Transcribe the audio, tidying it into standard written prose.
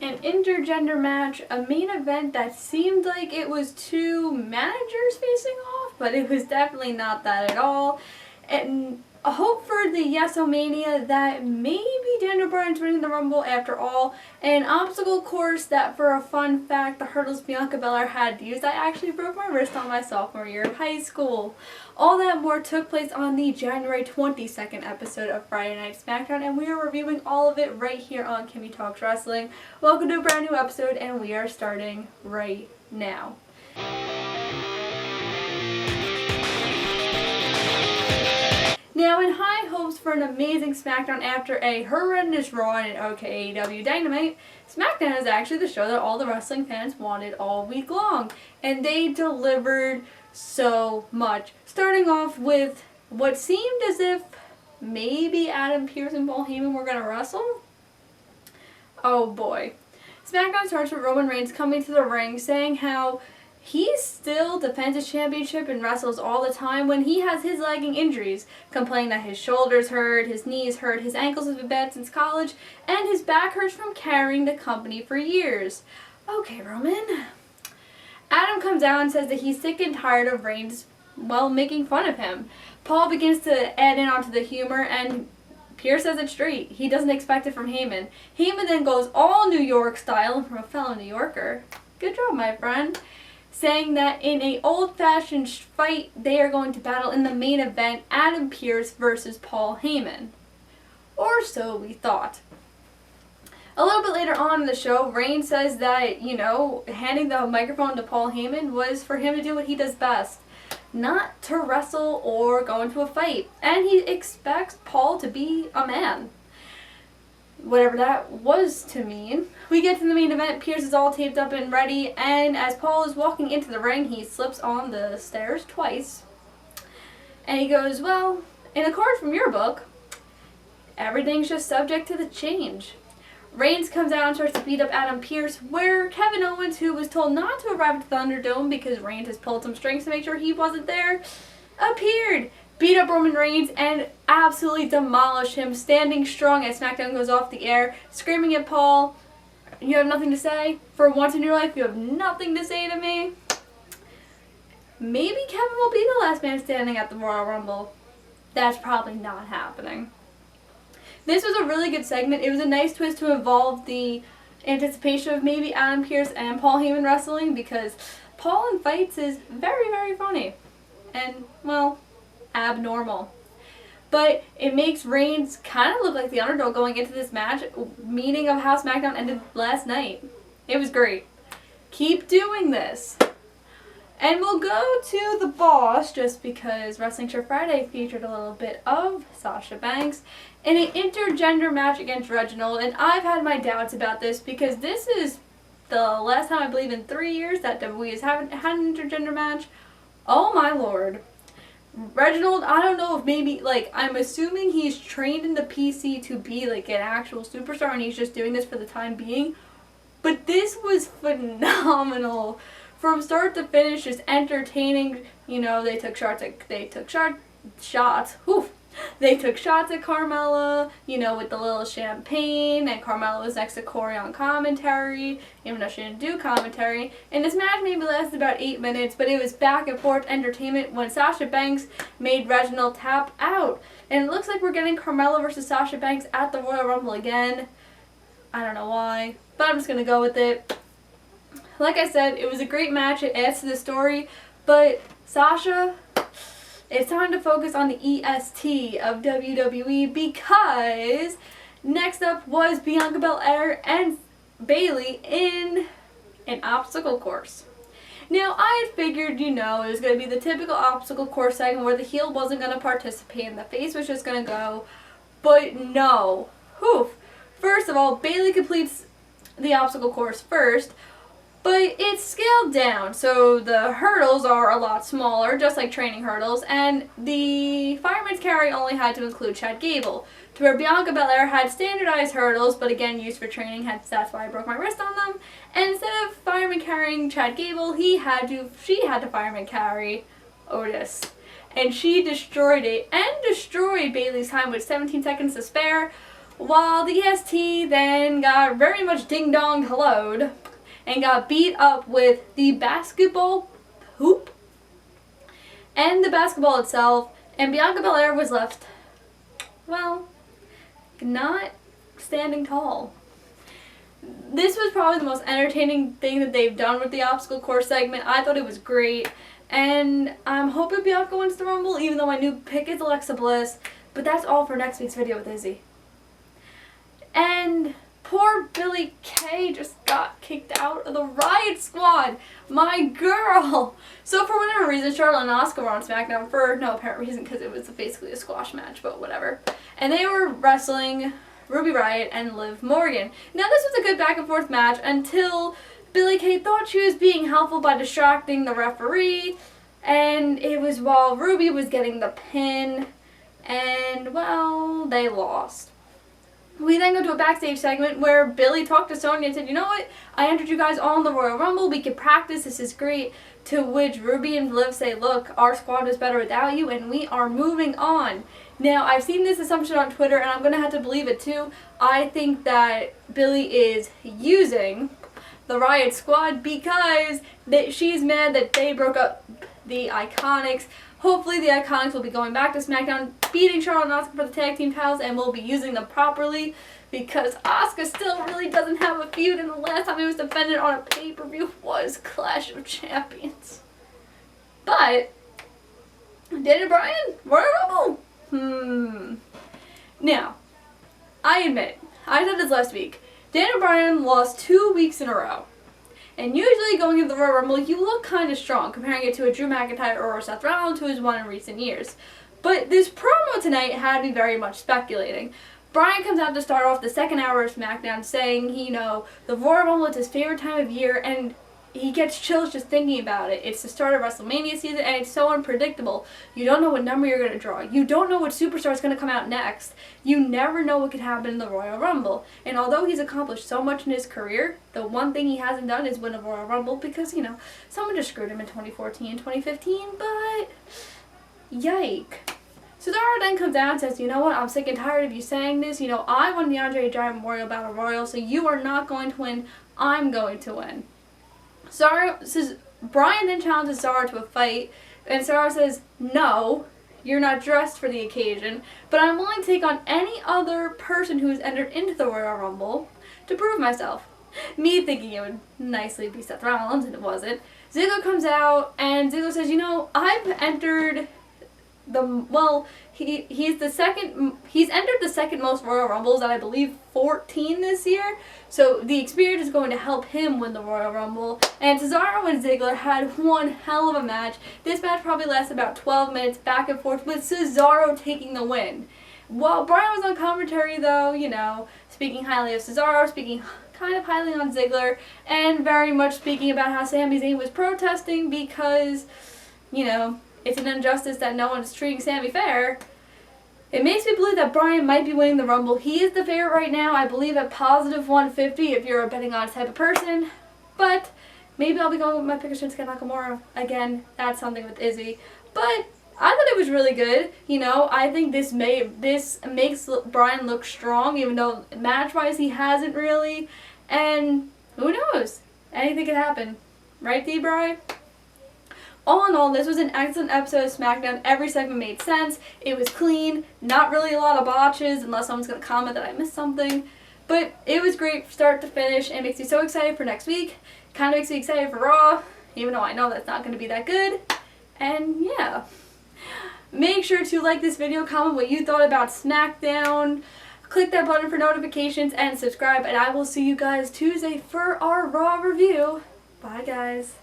An intergender match, a main event that seemed like it was two managers facing off, but it was definitely not that at all. And a hope for the Yes-O-Mania that maybe Daniel Bryan's winning the Rumble after all. An obstacle course that, for a fun fact, the hurdles Bianca Belair had used, I actually broke my wrist on my sophomore year of high school. All that more took place on the January 22nd episode of Friday Night Smackdown, and we are reviewing all of it right here on Kimmy Talks Wrestling. Welcome to a brand new episode, and we are starting right now. Now, in high hopes for an amazing SmackDown after a horrendous Raw and an OK AEW Dynamite, SmackDown is actually the show that all the wrestling fans wanted all week long. And they delivered so much. Starting off with what seemed as if maybe Adam Pearce and Paul Heyman were going to wrestle. Oh boy. SmackDown starts with Roman Reigns coming to the ring saying how he still defends his championship and wrestles all the time when he has his lagging injuries, complaining that his shoulders hurt, his knees hurt, his ankles have been bad since college, and his back hurts from carrying the company for years. Okay, Roman. Adam comes out and says that he's sick and tired of Reigns, making fun of him. Paul begins to add in onto the humor, and Pierce says it straight. He doesn't expect it from Heyman. Heyman then goes all New York style from a fellow New Yorker. Good job, my friend. Saying that in an old-fashioned fight, they are going to battle in the main event, Adam Pearce versus Paul Heyman. Or so we thought. A little bit later on in the show, Reigns says that, handing the microphone to Paul Heyman was for him to do what he does best. Not to wrestle or go into a fight. And he expects Paul to be a man. Whatever that was to mean. We get to the main event. Pierce is all taped up and ready, and as Paul is walking into the ring, he slips on the stairs twice. And he goes, well, in a quote from your book, everything's just subject to the change. Reigns comes out and starts to beat up Adam Pearce, where Kevin Owens, who was told not to arrive at the Thunderdome because Reigns has pulled some strings to make sure he wasn't there, appeared. Beat up Roman Reigns and absolutely demolished him, standing strong as SmackDown goes off the air, screaming at Paul, you have nothing to say? For once in your life, you have nothing to say to me? Maybe Kevin will be the last man standing at the Royal Rumble. That's probably not happening. This was a really good segment. It was a nice twist to involve the anticipation of maybe Adam Pearce and Paul Heyman wrestling, because Paul in fights is very, very funny. And, abnormal. But it makes Reigns kind of look like the underdog going into this match, meaning of how SmackDown ended last night. It was great. Keep doing this. And we'll go to the boss, just because Wrestling Show Friday featured a little bit of Sasha Banks in an intergender match against Reginald. And I've had my doubts about this because this is the last time, I believe, in 3 years that WWE has had an intergender match. Oh my lord. Reginald, I don't know if maybe, I'm assuming he's trained in the PC to be, an actual superstar, and he's just doing this for the time being. But this was phenomenal. From start to finish, just entertaining. They took shots. They took shots at Carmella, with the little champagne, and Carmella was next to Corey on commentary, even though she didn't do commentary. And this match maybe lasted about 8 minutes, but it was back and forth entertainment when Sasha Banks made Reginald tap out. And it looks like we're getting Carmella versus Sasha Banks at the Royal Rumble again. I don't know why, but I'm just going to go with it. Like I said, it was a great match. It adds to the story, but Sasha, it's time to focus on the EST of WWE, because next up was Bianca Belair and Bayley in an obstacle course. Now, I had figured, it was going to be the typical obstacle course segment where the heel wasn't going to participate and the face was just going to go, but no. First of all, Bayley completes the obstacle course first, but it's scaled down, so the hurdles are a lot smaller, just like training hurdles, and the fireman's carry only had to include Chad Gable, to where Bianca Belair had standardized hurdles, but again used for training, that's why I broke my wrist on them, and instead of fireman carrying Chad Gable, she had to fireman carry Otis. And she destroyed it, and destroyed Bayley's time with 17 seconds to spare, while the EST then got very much ding-dong helloed and got beat up with the basketball hoop and the basketball itself, and Bianca Belair was left, well, not standing tall. This was probably the most entertaining thing that they've done with the obstacle course segment. I thought it was great, and I'm hoping Bianca wins the Rumble, even though my new pick is Alexa Bliss. But that's all for next week's video with Izzy. And poor Billie Kay just got kicked out of the Riot Squad. My girl. So for whatever reason, Charlotte and Asuka were on SmackDown for no apparent reason, because it was basically a squash match, but whatever. And they were wrestling Ruby Riott and Liv Morgan. Now this was a good back and forth match until Billie Kay thought she was being helpful by distracting the referee, and it was while Ruby was getting the pin, and well, they lost. We then go to a backstage segment where Billie talked to Sonya and said, you know what, I entered you guys all in the Royal Rumble, we can practice, this is great. To which Ruby and Liv say, look, our squad is better without you and we are moving on. Now, I've seen this assumption on Twitter and I'm going to have to believe it too. I think that Billie is using the Riot Squad because she's mad that they broke up the Iconics. Hopefully the Iconics will be going back to SmackDown, beating Charlotte and Asuka for the tag team titles, and we'll be using them properly because Asuka still really doesn't have a feud, and the last time it was defended on a pay-per-view was Clash of Champions. But Daniel Bryan, Royal Rumble. Now, I admit, I said this last week, Daniel Bryan lost 2 weeks in a row. And usually going into the Royal Rumble, you look kind of strong, comparing it to a Drew McIntyre or a Seth Rollins, who has won in recent years. But this promo tonight had me very much speculating. Bryan comes out to start off the second hour of SmackDown saying, the Royal Rumble is his favorite time of year, and he gets chills just thinking about it. It's the start of WrestleMania season, and it's so unpredictable. You don't know what number you're going to draw. You don't know what superstar is going to come out next. You never know what could happen in the Royal Rumble. And although he's accomplished so much in his career, the one thing he hasn't done is win a Royal Rumble because, someone just screwed him in 2014 and 2015, but yike. Cesaro then comes out and says, you know what, I'm sick and tired of you saying this. I won the Andre the Giant Memorial Battle Royal, so you are not going to win. I'm going to win. Bryan then challenges Cesaro to a fight, and Cesaro says, no, you're not dressed for the occasion, but I'm willing to take on any other person who has entered into the Royal Rumble to prove myself. Me thinking it would nicely be Seth Rollins, and it wasn't. Ziggler comes out, and Ziggler says, I've entered he's entered the second most Royal Rumbles at I believe 14 this year, so the experience is going to help him win the Royal Rumble. And Cesaro and Ziggler had one hell of a match. This match probably lasted about 12 minutes back and forth with Cesaro taking the win. While Bryan was on commentary though, speaking highly of Cesaro, speaking kind of highly on Ziggler, and very much speaking about how Sami Zayn was protesting because, it's an injustice that no one is treating Sami fair. It makes me believe that Bryan might be winning the Rumble. He is the favorite right now, I believe at positive 150 if you're a betting odds type of person. But maybe I'll be going with my pick of Shinsuke Nakamura. Again, that's something with Izzy. But I thought it was really good. I think this makes Bryan look strong, even though match-wise he hasn't really. And who knows? Anything could happen. Right, D-Bry? All in all, this was an excellent episode of SmackDown. Every segment made sense. It was clean. Not really a lot of botches, unless someone's going to comment that I missed something. But it was great start to finish, and it makes me so excited for next week. Kind of makes me excited for Raw, even though I know that's not going to be that good. And yeah. Make sure to like this video, comment what you thought about SmackDown. Click that button for notifications, and subscribe. And I will see you guys Tuesday for our Raw review. Bye, guys.